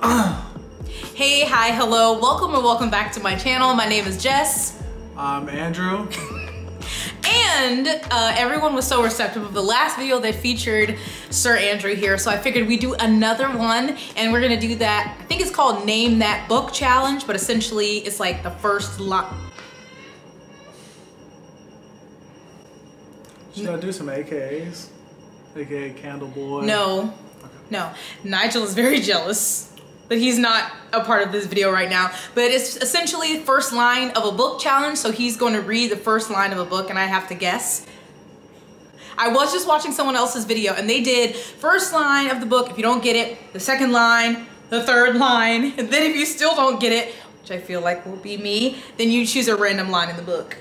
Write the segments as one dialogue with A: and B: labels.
A: Hey, hi, hello, welcome or welcome back to my channel. My name is Jess.
B: I'm Andrew.
A: And everyone was so receptive of the last video that featured Sir Andrew here, so I figured we'd do another one, and we're gonna do that. I think it's called Name That Book Challenge, but essentially it's like the first lot.
B: Should I do some AKAs? AKA Candle Boy?
A: No, no. Nigel is very jealous that he's not a part of this video right now, but it's essentially the first line of a book challenge, so he's going to read the first line of a book and I have to guess. I was just watching someone else's video and they did first line of the book, if you don't get it, the second line, the third line, and then if you still don't get it, which I feel like will be me, then you choose a random line in the book.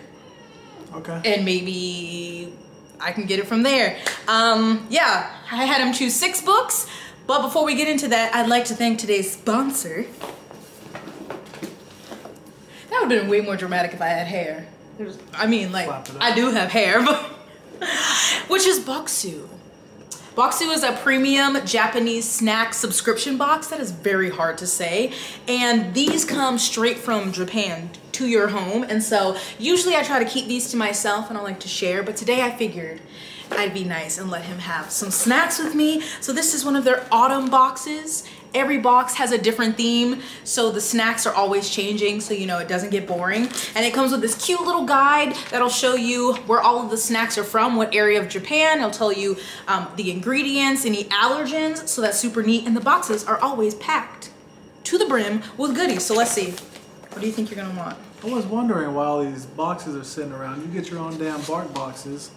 B: Okay.
A: And maybe I can get it from there. Yeah, I had him choose 6 books. But before we get into that, I'd like to thank today's sponsor. That would have been way more dramatic if I had hair. I mean, like, I do have hair, but which is Bokksu. Bokksu is a premium Japanese snack subscription box. That is very hard to say. And these come straight from Japan to your home. And so usually I try to keep these to myself and I like to share, but today I figured I'd be nice and let him have some snacks with me. So this is one of their autumn boxes. Every box has a different theme, so the snacks are always changing, so you know it doesn't get boring. And it comes with this cute little guide that'll show you where all of the snacks are from, what area of Japan. It'll tell you the ingredients, any allergens, so that's super neat. And the boxes are always packed to the brim with goodies. So let's see, what do you think you're gonna want?
B: I was wondering why all these boxes are sitting around. You get your own damn bark boxes.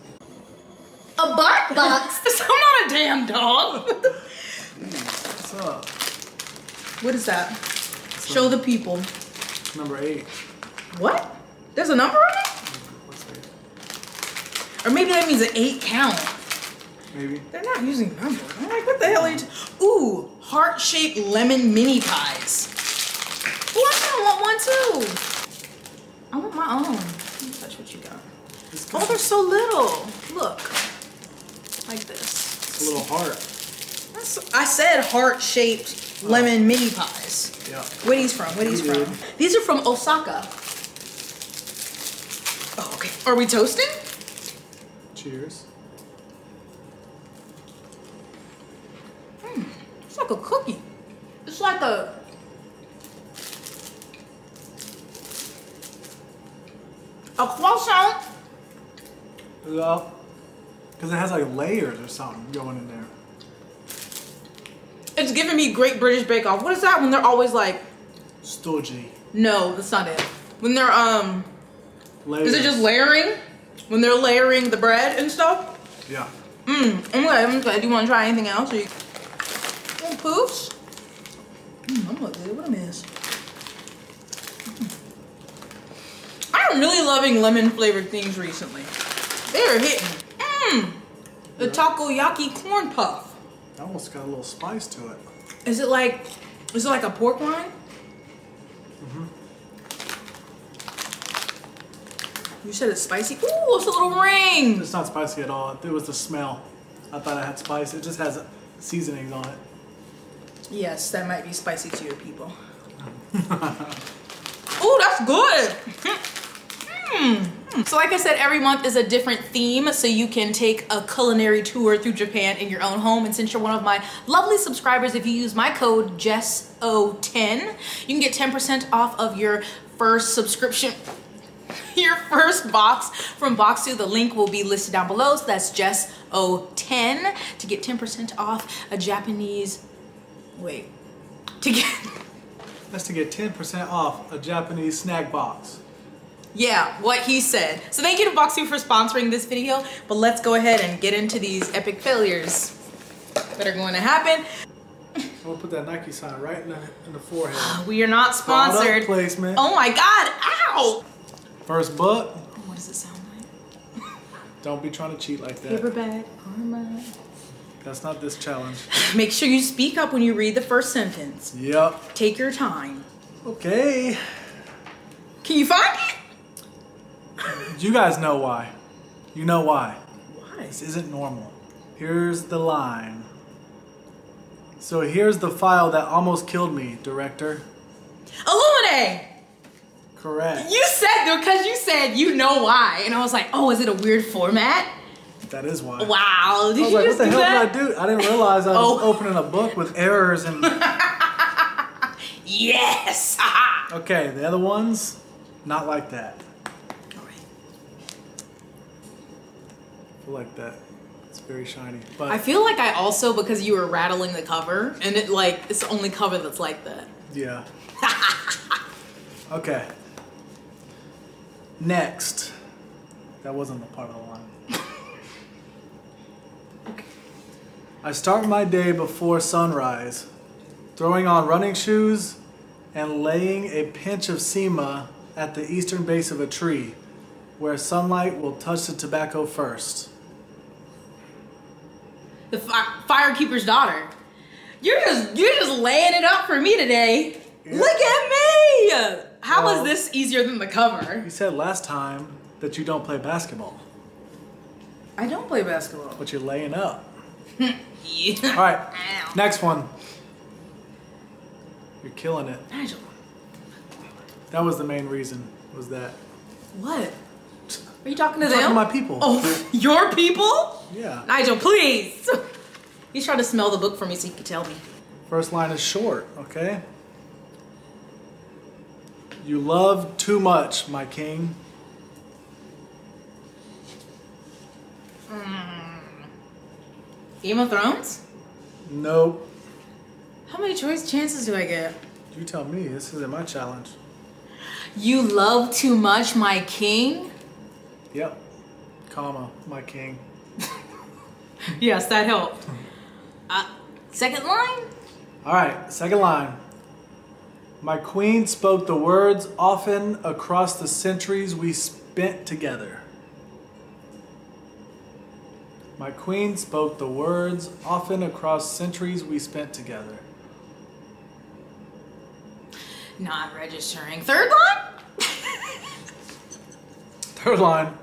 A: A bark box? I'm not a damn dog.
B: What's up?
A: What is that? Show the people.
B: Number 8.
A: What? There's a number on it?
B: What's 8?
A: Or maybe that means an 8 count.
B: Maybe.
A: They're not using numbers. I'm like, what the hell are you Ooh, heart-shaped lemon mini pies. Ooh, I want one too. I want my own. Let me touch what you got. Oh, they're so little. Look. Like this.
B: It's a little heart.
A: I said heart-shaped lemon mini pies.
B: Yeah.
A: Where these from? Where these from? These are from Osaka. Oh, okay. Are we toasting?
B: Cheers.
A: It's like a cookie. It's like a... croissant.
B: Yeah. Because it has like layers or something going in there.
A: It's giving me Great British Bake Off. What is that when they're always like...
B: Stodgy.
A: No, that's not it. When they're,
B: Layers.
A: Is it just layering? When they're layering the bread and stuff?
B: Yeah.
A: Okay. Do you want to try anything else? Or you... Poofs? I'm not good. What a mess. I'm really loving lemon flavored things recently. They're hitting. The takoyaki corn puff.
B: It almost got a little spice to it.
A: Is it like a pork rind? You said it's spicy? Ooh, it's a little ring.
B: It's not spicy at all. It was the smell. I thought it had spice. It just has seasonings on it.
A: Yes, that might be spicy to your people. Ooh, that's good. So like I said, every month is a different theme, so you can take a culinary tour through Japan in your own home. And since you're one of my lovely subscribers, if you use my code JESSO10, you can get 10% off of your first subscription, your first box from Bokksu. The link will be listed down below, so that's JESSO10 to get 10% off a Japanese,
B: That's to get 10% off a Japanese snack box.
A: Yeah, what he said. So thank you to Bokksu for sponsoring this video, but let's go ahead and get into these epic failures that are going to happen.
B: I'm gonna put that Nike sign right in the forehead.
A: We are not sponsored.
B: Product placement.
A: Oh my God, ow!
B: First book.
A: What does it sound like?
B: Don't be trying to cheat like that.
A: Paper bag, karma.
B: That's not this challenge.
A: Make sure you speak up when you read the first sentence.
B: Yep.
A: Take your time.
B: Okay.
A: Can you find it?
B: You guys know why. You know why.
A: Why?
B: This isn't normal. Here's the line. So here's the file that almost killed me, director.
A: Illuminate!
B: Correct.
A: You said, because you said you know why. And I was like, oh, is it a weird format?
B: That is why.
A: Wow. Did
B: I was
A: you
B: like,
A: just
B: what the
A: do
B: hell
A: that?
B: did I do? I didn't realize I was opening a book with errors and...
A: Yes!
B: Okay, the other ones, not like that.
A: Alright.
B: I feel like that. It's very shiny. But
A: I feel like I also, because you were rattling the cover, and it like, it's the only cover that's like that.
B: yeah. Okay. Next. That wasn't the part of the line.
A: Okay.
B: I start my day before sunrise, throwing on running shoes and laying a pinch of sema at the eastern base of a tree, where sunlight will touch the tobacco first.
A: The firekeeper's daughter. You're just laying it up for me today.
B: Yeah.
A: Look at me! How is this easier than the cover?
B: You said last time that you don't play basketball,
A: I don't play basketball.
B: but you're laying up.
A: Yeah.
B: All right,
A: Ow.
B: next one. You're killing it.
A: Nigel.
B: That was the main reason, was that.
A: What? Are you talking to
B: I'm talking
A: them?
B: to my people.
A: Oh, your people?
B: Yeah.
A: Nigel, please. He's trying to smell the book for me so he can tell me.
B: First line is short, okay? You love too much, my king.
A: Game of Thrones?
B: Nope.
A: How many chances do I get?
B: You tell me. This isn't my challenge.
A: You love too much, my king?
B: Yep. Comma, my king.
A: Yes, that helped. Second line?
B: All right, second line. My queen spoke the words often across the centuries we spent together. My queen spoke the words often across centuries we spent together.
A: Not registering. Third line?
B: Third line.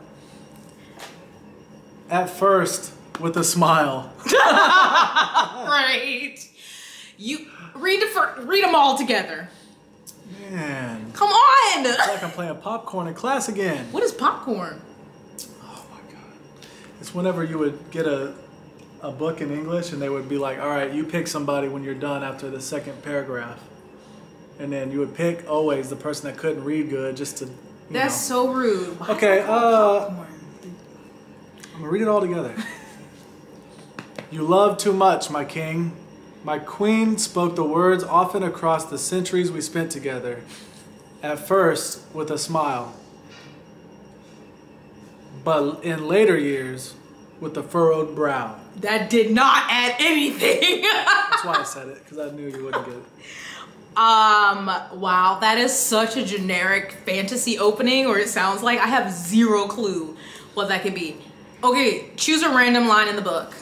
B: At first, with a smile.
A: Great. You read them all together.
B: Man.
A: Come on.
B: It's like I'm playing popcorn in class again.
A: What is popcorn?
B: Oh my god. It's whenever you would get a book in English and they would be like, all right, you pick somebody when you're done after the second paragraph. And then you would pick always the person that couldn't read good just to,
A: That's so rude. Why
B: Okay,
A: popcorn?
B: I'm gonna read it all together. You love too much, my king. My queen spoke the words often across the centuries we spent together. At first, with a smile. But in later years, with a furrowed brow.
A: That did not add anything.
B: That's why I said it, because I knew you wouldn't get it.
A: Wow, that is such a generic fantasy opening, or it sounds like. I have zero clue what that could be. Okay, choose a random line in the book,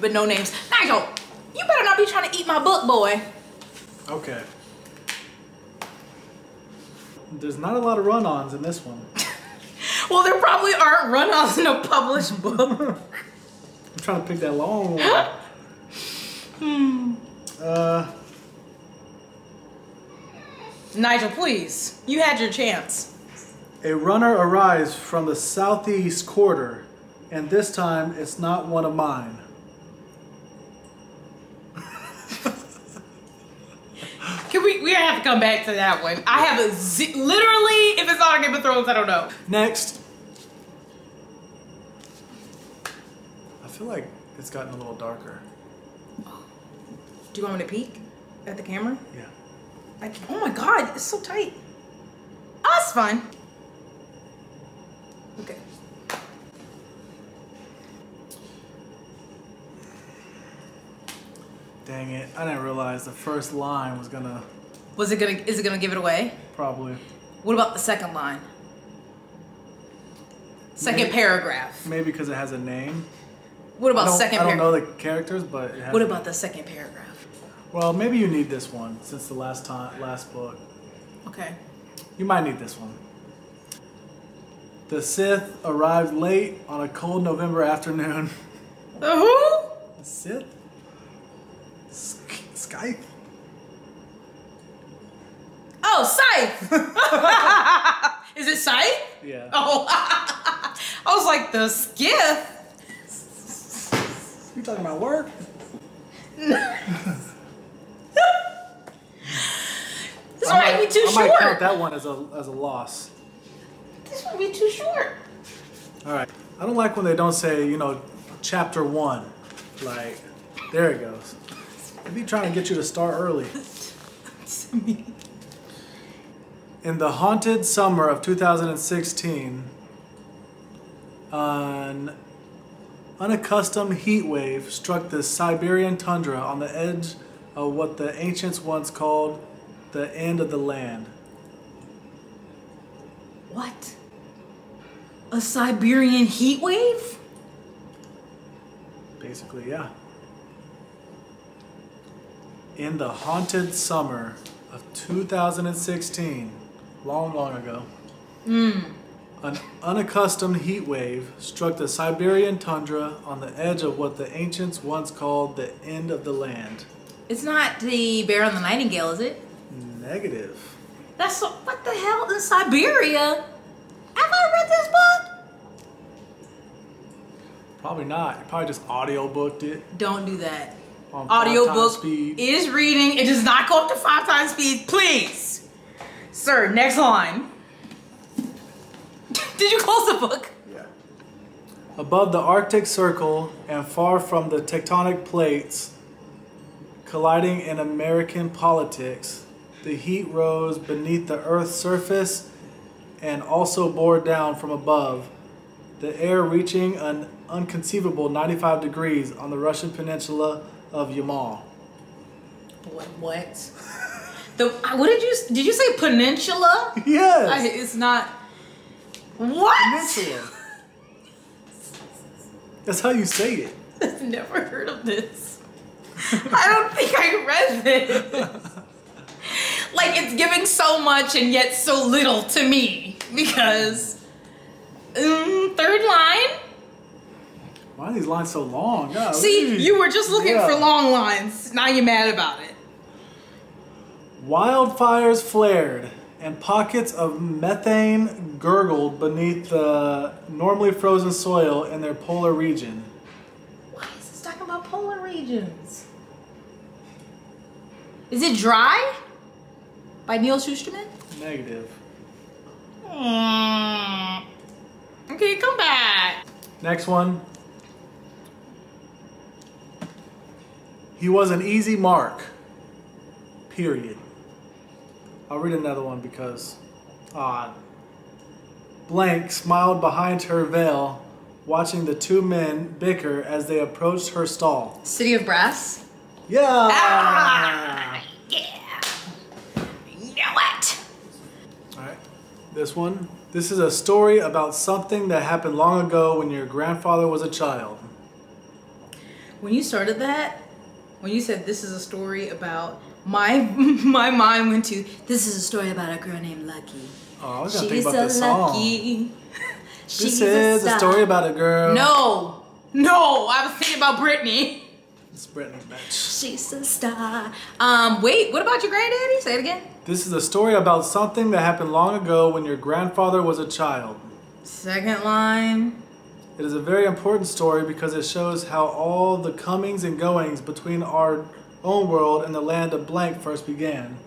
A: but no names. Nigel, you better not be trying to eat my book, boy.
B: Okay. There's not a lot of run-ons in this one.
A: Well, there probably aren't run-ons in a published book.
B: I'm trying to pick that long one.
A: Nigel, please. You had your chance.
B: A runner arrives from the southeast quarter, and this time it's not one of mine.
A: We have to come back to that one. I have literally, if it's not a Game of Thrones, I don't know.
B: Next. I feel like it's gotten a little darker.
A: Do you want me to peek at the camera?
B: Yeah.
A: Oh my god, it's so tight. Oh, it's fine. Okay.
B: Dang it. I didn't realize the first line was gonna...
A: Is it gonna give it away?
B: Probably.
A: What about the second line? Second paragraph.
B: Maybe because it has a name.
A: What about second
B: I don't
A: paragraph?
B: know the characters, but it has
A: What
B: a
A: about
B: name.
A: the second paragraph?
B: Well, maybe you need this one since the last book.
A: Okay.
B: You might need this one. The Sith arrived late on a cold November afternoon.
A: The who?
B: The Sith? Scythe?
A: Oh, scythe! Is it scythe?
B: Yeah.
A: Oh, I was like, the skiff?
B: You talking about work?
A: This might be too short.
B: I might count that one as a loss.
A: This might be too short.
B: All right. I don't like when they don't say, you know, chapter 1. Like, there it goes. They be trying to get you to start early. In the haunted summer of 2016, an unaccustomed heat wave struck the Siberian tundra on the edge of what the ancients once called the end of the land.
A: What? A Siberian heat wave?
B: Basically, yeah. In the haunted summer of 2016, long ago, an unaccustomed heat wave struck the Siberian tundra on the edge of what the ancients once called the end of the land.
A: It's not the Bear and the Nightingale, is it?
B: Negative.
A: That's what the hell in Siberia? Have I read this book?
B: Probably not. You probably just audiobooked it.
A: Don't do that.
B: On
A: Audiobook
B: speed.
A: is reading. It does not go up to 5 times speed, please. Sir, next line. Did you close the book?
B: Yeah. Above the Arctic Circle and far from the tectonic plates colliding in American politics, the heat rose beneath the Earth's surface and also bore down from above, the air reaching an inconceivable 95 degrees on the Russian peninsula of Yamal.
A: What? What did you say peninsula?
B: Yes.
A: It's not. What?
B: Peninsula. That's how you say it.
A: I've never heard of this. I don't think I read this. Like, it's giving so much and yet so little to me. Because, third line.
B: Why are these lines so long? God,
A: see, you were just looking for long lines. Now you're mad about it.
B: Wildfires flared and pockets of methane gurgled beneath the normally frozen soil in their polar region.
A: Why is this talking about polar regions? Is it Dry? By Neil Shusterman?
B: Negative.
A: Okay, come back.
B: Next one. He was an easy mark. Period. I'll read another one because Blank smiled behind her veil, watching the two men bicker as they approached her stall.
A: City of Brass?
B: Yeah!
A: Ah, yeah! You know what?
B: Alright, this one. This is a story about something that happened long ago when your grandfather was a child.
A: When you started that, when you said this is a story about, my mind went to, this is a story about a girl named Lucky.
B: Oh, I was gonna think about the song.
A: Lucky.
B: This is a story about a girl.
A: No, I was thinking about Britney.
B: It's Britney, bitch.
A: She's a star. Wait, what about your granddaddy? Say it again.
B: This is a story about something that happened long ago when your grandfather was a child.
A: Second line.
B: It is a very important story because it shows how all the comings and goings between our own world and the land of blank first began.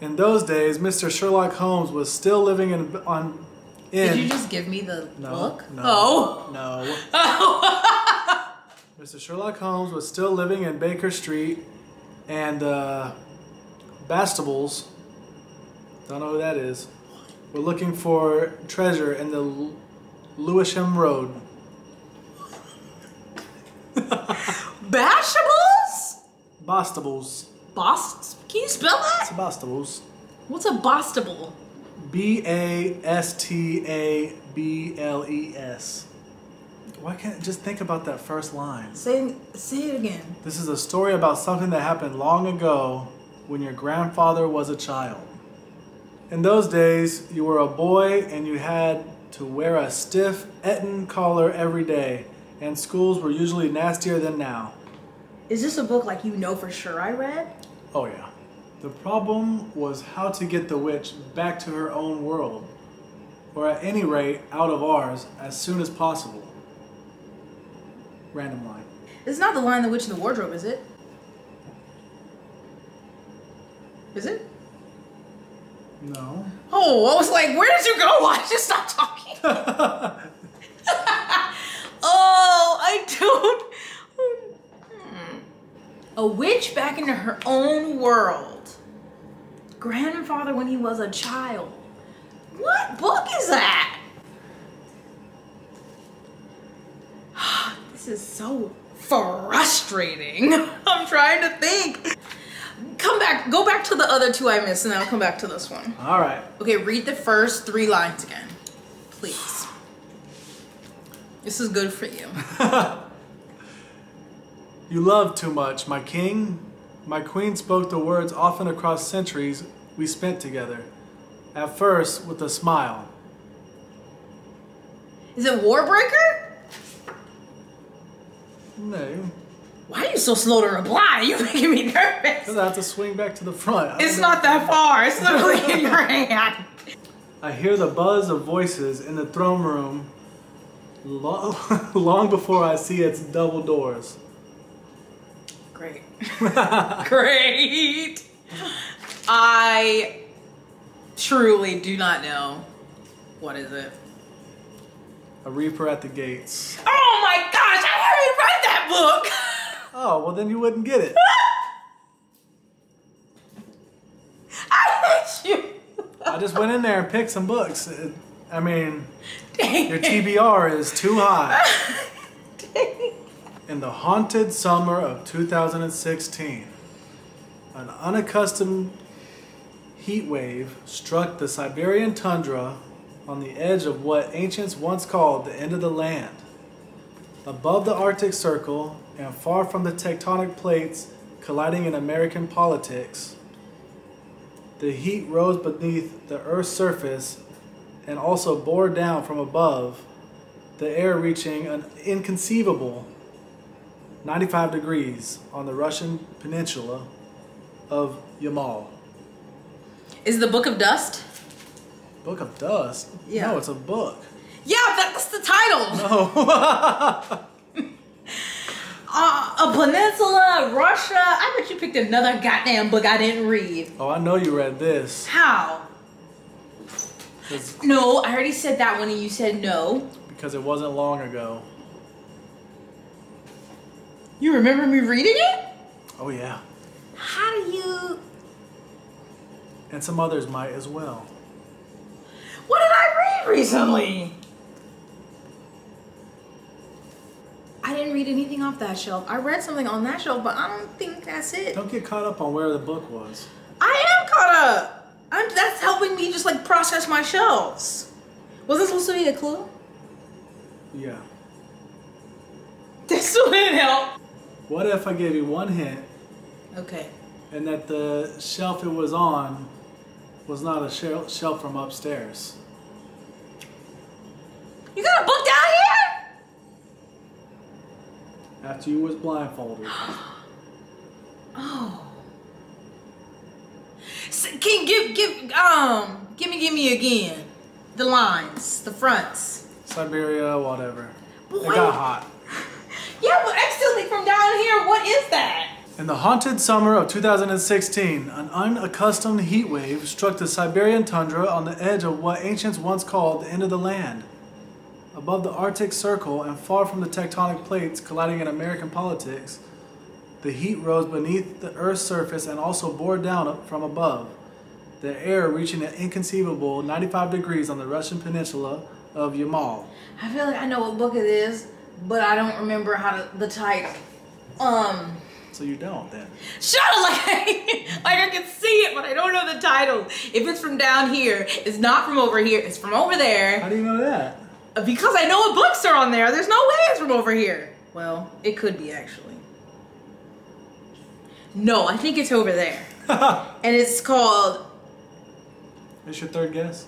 B: In those days, Mr. Sherlock Holmes was still living in
A: Did you just give me the book?
B: No.
A: Oh.
B: No. Mr. Sherlock Holmes was still living in Baker Street, and Bastables, don't know who that is, were looking for treasure in the Lewisham Road.
A: Bastables?
B: Bastables.
A: Can you spell that?
B: It's a Bastables.
A: What's a Bastable?
B: Bastables. Why can't I just think about that first line?
A: Say it again.
B: This is a story about something that happened long ago when your grandfather was a child. In those days, you were a boy and you had to wear a stiff Eton collar every day, and schools were usually nastier than now.
A: Is this a book like you know for sure I read?
B: Oh yeah. The problem was how to get the witch back to her own world, or at any rate out of ours, as soon as possible. Random line.
A: It's not The Lion, the Witch, and the Wardrobe, is it? Is it?
B: No.
A: Oh, I was like, where did you go? Why did you stop talking? Oh, I don't. A witch back into her own world. Grandfather when he was a child. What book is that? This is so frustrating. I'm trying to think. Go back to the other two I missed, and then I'll come back to this one.
B: All right.
A: Okay, read the first 3 lines again, please. This is good for you.
B: You love too much, my king. My queen spoke the words often across centuries we spent together. At first, with a smile.
A: Is it Warbreaker?
B: No.
A: Why are you so slow to reply? You're making me nervous.
B: Because I have to swing back to the front.
A: It's not that far. It's literally in your hand.
B: I hear the buzz of voices in the throne room long before I see its double doors.
A: Great. Great. I truly do not know. What is it?
B: A reaper at the gates.
A: Oh my gosh, I haven't read that book.
B: Oh, well then you wouldn't get it.
A: I hate you.
B: I just went in there and picked some books. I mean, your TBR is too high. In the haunted summer of 2016, an unaccustomed heat wave struck the Siberian tundra on the edge of what ancients once called the end of the land. Above the Arctic Circle and far from the tectonic plates colliding in American politics, the heat rose beneath the Earth's surface and also bore down from above, the air reaching an inconceivable 95 degrees on the Russian peninsula of Yamal.
A: Is it the Book of Dust?
B: Book of Dust?
A: Yeah.
B: No, it's a book.
A: Yeah, that's the title.
B: No.
A: A peninsula, Russia. I bet you picked another goddamn book I didn't read.
B: Oh, I know you read this.
A: How? No, I already said that one and you said no.
B: Because it wasn't long ago.
A: You remember me reading it?
B: Oh, yeah.
A: How do you...
B: And some others might as well.
A: What did I read recently? I didn't read anything off that shelf. I read something on that shelf, but I don't think that's it.
B: Don't get caught up on where the book was.
A: I am caught up. That's helping me just like process my shelves. Was this supposed to be a clue?
B: Yeah.
A: This still didn't help.
B: What if I gave you one hint?
A: Okay.
B: And that the shelf it was on was not a shelf from upstairs.
A: You got a book down here?
B: After you was blindfolded.
A: Oh. So, can give me again. The lines, the fronts.
B: Siberia, whatever.
A: Boy.
B: It got hot.
A: Yeah, but instantly from down here, what is that?
B: In the haunted summer of 2016, an unaccustomed heat wave struck the Siberian tundra on the edge of what ancients once called the end of the land. Above the Arctic Circle and far from the tectonic plates colliding in American politics, the heat rose beneath the Earth's surface and also bore down from above, the air reaching an inconceivable 95 degrees on the Russian peninsula of Yamal.
A: I feel like I know what book it is, but I don't remember the title.
B: So you don't then.
A: Shut up! Like I can see it, but I don't know the title. If it's from down here, it's not from over here. It's from over there.
B: How do you know that?
A: Because I know what books are on there. There's no way it's from over here. Well, it could be actually. No, I think it's over there. And it's called...
B: Is your third guess?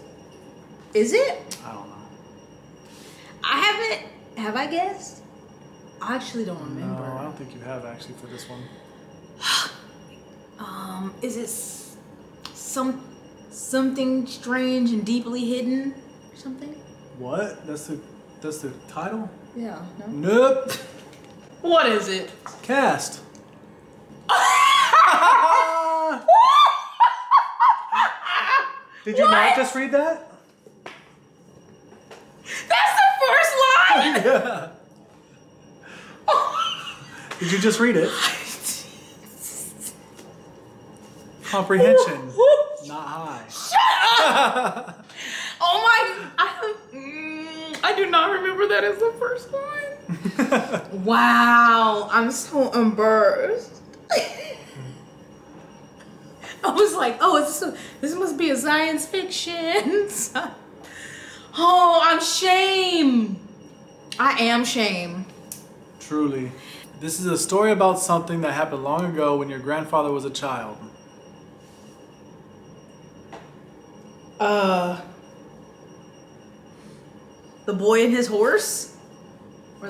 A: Is it?
B: I don't know.
A: I haven't. Have I guessed? I actually don't remember.
B: No, I don't think you have actually for this one.
A: Is it something strange and deeply hidden or something?
B: What? That's the title?
A: Yeah. No.
B: Nope.
A: What is it?
B: Cast. Did you not just read that?
A: That's the first line?
B: Yeah. Did you just read it? Comprehension. Not high.
A: Shut up! Oh my... I do not remember that as the first line. Wow. I'm so embarrassed. I was like, oh, this must be a science fiction. Oh, I'm shame. I am shame.
B: Truly. This is a story about something that happened long ago when your grandfather was a child.
A: The Boy and His Horse? Or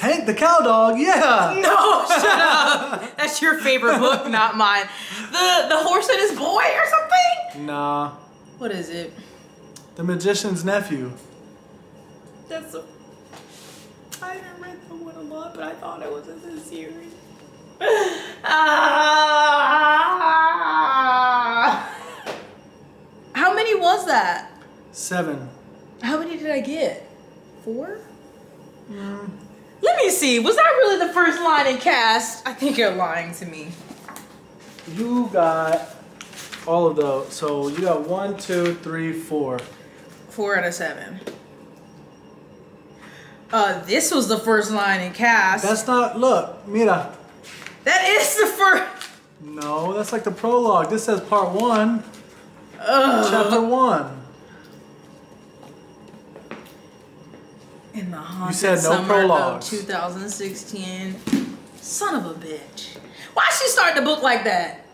B: Hank the Cow Dog, yeah!
A: No, shut up! That's your favorite book, not mine. The Horse and His Boy or something?
B: Nah.
A: What is it?
B: The Magician's Nephew.
A: That's a... I haven't read the one a lot, but I thought it was in this series. How many was that?
B: 7.
A: How many did I get? 4? Let me see. Was that really the first line in Cast? I think you're lying to me.
B: You got all of those. So you got 1, 2, 3, 4.
A: 4 out of 7. This was the first line in Cast.
B: That's not, look, mira.
A: That is the first.
B: No, that's like the prologue. This says part 1. Chapter 1.
A: In the haunted
B: You said no
A: summer
B: prologues.
A: of 2016. Son of a bitch. Why she start the book like that?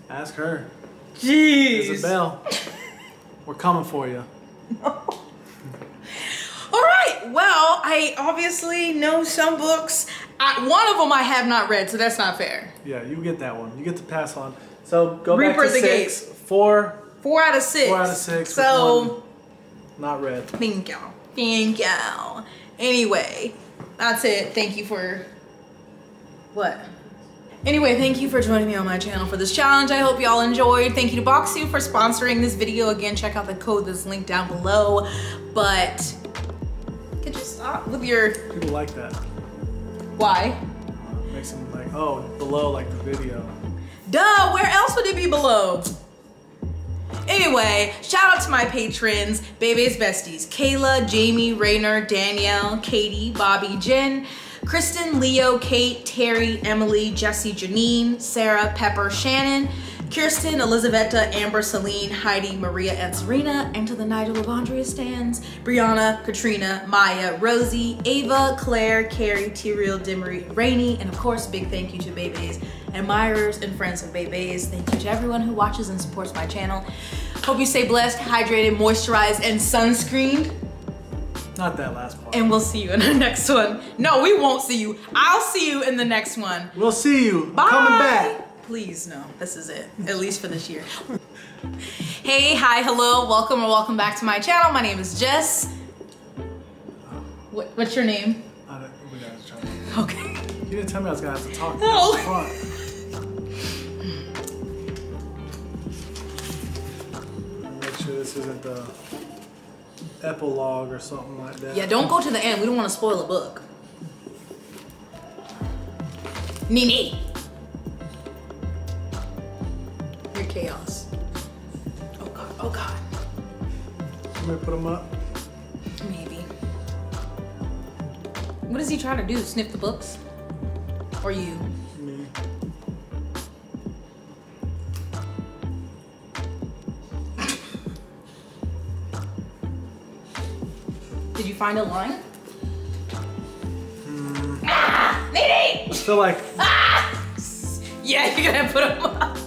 B: Ask her.
A: Jeez.
B: Isabel. We're coming for you.
A: Alright, well, I obviously know some books. One of them I have not read, so that's not fair.
B: Yeah, you get that one. You get to pass on. So go
A: Reaper
B: back to
A: the
B: 6.
A: Gates.
B: 4.
A: 4 out of 6.
B: 4 out of 6.
A: So,
B: with 1 not read.
A: thank you. Thank you. Anyway, that's it. Thank you for... What? Anyway, thank you for joining me on my channel for this challenge. I hope y'all enjoyed. Thank you to Boxu for sponsoring this video. Again, check out the code that's linked down below. But, could you stop with your...
B: People like that.
A: Why?
B: Makes them like, oh, below like the video.
A: Duh, where else would it be below? Anyway, shout out to my patrons, Bebe's besties, Kayla, Jamie, Rainer, Danielle, Katie, Bobby, Jen, Kristen, Leo, Kate, Terry, Emily, Jessie, Janine, Sarah, Pepper, Shannon, Kirsten, Elizabetta, Amber, Celine, Heidi, Maria, and Serena, and to the Nigel of Andrea stands, Brianna, Katrina, Maya, Rosie, Ava, Claire, Carrie, Tyriel, Dimery, Rainey, and of course, big thank you to Bebe's admirers and friends of Bebe's. Thank you to everyone who watches and supports my channel. Hope you stay blessed, hydrated, moisturized, and sunscreened.
B: Not that last part.
A: And we'll see you in the next one. No, we won't see you. I'll see you in the next one.
B: We'll see you.
A: Bye.
B: Coming back.
A: Please, no. This is it. At least for this year. Hey, hi, hello. Welcome or welcome back to my channel. My name is Jess. What's your name? Okay.
B: You didn't tell me I was gonna have to talk.
A: No.
B: Make sure this isn't the epilogue or something like that.
A: Yeah, don't go to the end. We don't want to spoil the book. Nini. You're chaos. Oh God, oh God.
B: Let me put them up.
A: Maybe. What does he try to do? Sniff the books? Or you?
B: Me.
A: Did you find a line? Ah! Nene!
B: I feel like...
A: Ah! Yeah, you're gonna put them up.